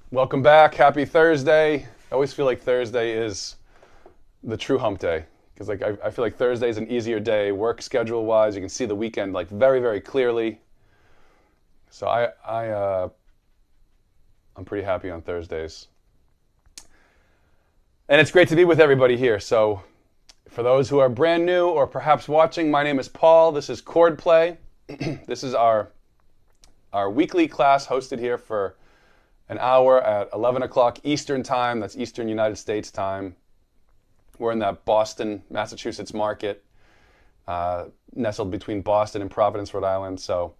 Welcome back. Happy Thursday. I always feel like Thursday is the true hump day because I feel like Thursday is an easier day work schedule wise. You can see the weekend like very, very clearly. So I'm pretty happy on Thursdays. And it's great to be with everybody here. So for those who are brand new or perhaps watching, my name is Paul. This is Chord Play. This is our weekly class hosted here for an hour at 11 o'clock Eastern time. That's Eastern United States time. We're in that Boston, Massachusetts market, nestled between Boston and Providence, Rhode Island. So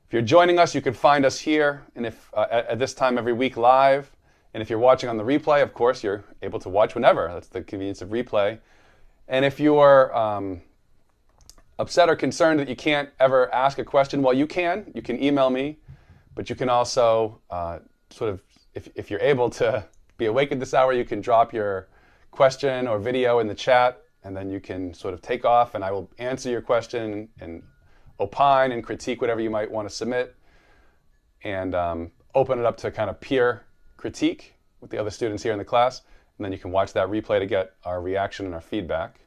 if you're joining us, you can find us here, and if at this time every week live. And if you're watching on the replay, of course, you're able to watch whenever. That's the convenience of replay. And if you're upset or concerned that you can't ever ask a question, well, you can email me, but you can also sort of, if you're able to be awake at this hour, you can drop your question or video in the chat, and then you can sort of take off, and I will answer your question and opine and critique whatever you might want to submit, and open it up to kind of peer critique with the other students here in the class, and then you can watch that replay to get our reaction and our feedback.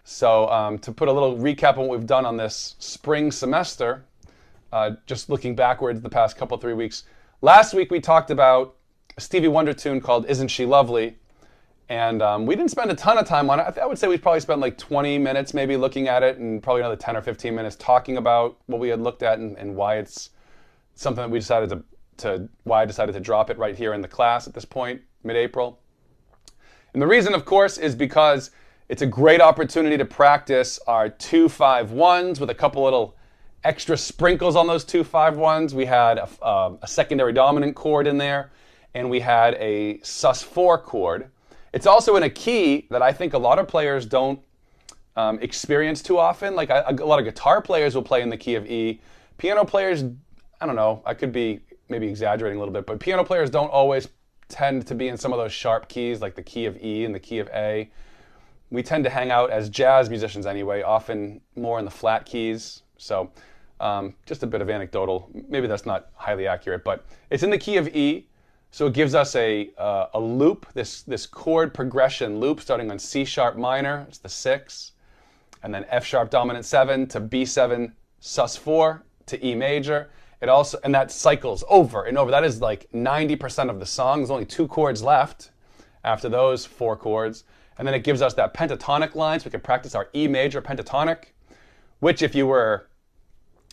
So to put a little recap on what we've done on this spring semester, just looking backwards the past couple, 3 weeks. Last week we talked about a Stevie Wonder tune called Isn't She Lovely? And we didn't spend a ton of time on it. I would say we probably spent like 20 minutes maybe looking at it, and probably another 10 or 15 minutes talking about what we had looked at and why it's something that we decided why I decided to drop it right here in the class at this point, mid-April. And the reason, of course, is because it's a great opportunity to practice our 2-5-1s with a couple little extra sprinkles on those 2-5-1s. We had a secondary dominant chord in there, and we had a sus4 chord. It's also in a key that I think a lot of players don't experience too often. Like a lot of guitar players will play in the key of E. Piano players, I don't know, I could be maybe exaggerating a little bit, but piano players don't always tend to be in some of those sharp keys like the key of E and the key of A. We tend to hang out as jazz musicians anyway, often more in the flat keys. So just a bit of anecdotal, maybe that's not highly accurate, but it's in the key of E. So it gives us a loop, this chord progression loop starting on C sharp minor, it's the 6, and then F sharp dominant 7 to B7 sus4 to E major. It also, and that cycles over and over. That is like 90% of the song. There's only 2 chords left after those 4 chords. And then it gives us that pentatonic line, so we can practice our E major pentatonic, which if you were,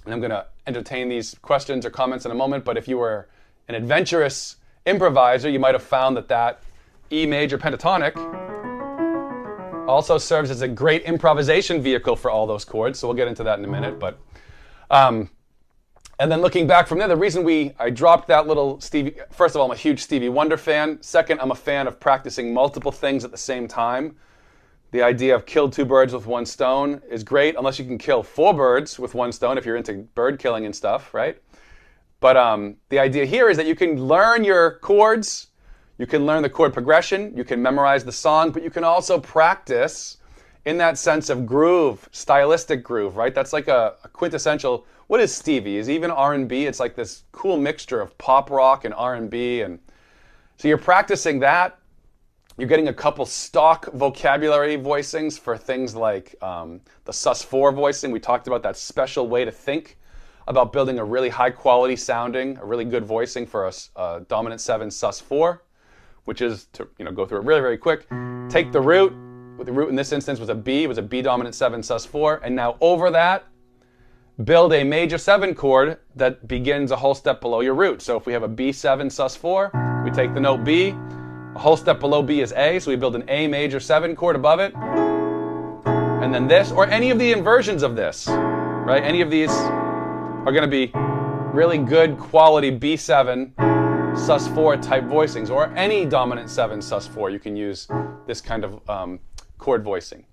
and I'm going to entertain these questions or comments in a moment, but if you were an adventurous improviser, you might have found that E major pentatonic also serves as a great improvisation vehicle for all those chords. So we'll get into that in a minute. But and then looking back from there, the reason I dropped that little Stevie, first of all, I'm a huge Stevie Wonder fan. Second, I'm a fan of practicing multiple things at the same time. The idea of kill 2 birds with 1 stone is great, unless you can kill 4 birds with 1 stone if you're into bird killing and stuff, right? But the idea here is that you can learn your chords, you can learn the chord progression, you can memorize the song, but you can also practice in that sense of groove, stylistic groove, right? That's like a quintessential, what is Stevie? Is even R&B? It's like this cool mixture of pop rock and R&B. And so you're practicing that. You're getting a couple stock vocabulary voicings for things like the sus4 voicing. We talked about that special way to think about building a really high quality sounding, a really good voicing for a dominant 7 sus4, which is, to go through it really, really quick, take the root. The root in this instance was a B dominant 7 sus4, and now over that, build a major 7 chord that begins a whole step below your root. So if we have a B7 sus4, we take the note B, a whole step below B is A, so we build an A major 7 chord above it, and then this, or any of the inversions of this, right? Any of these are going to be really good quality B7 sus4 type voicings, or any dominant 7 sus4, you can use this kind of chord voicing.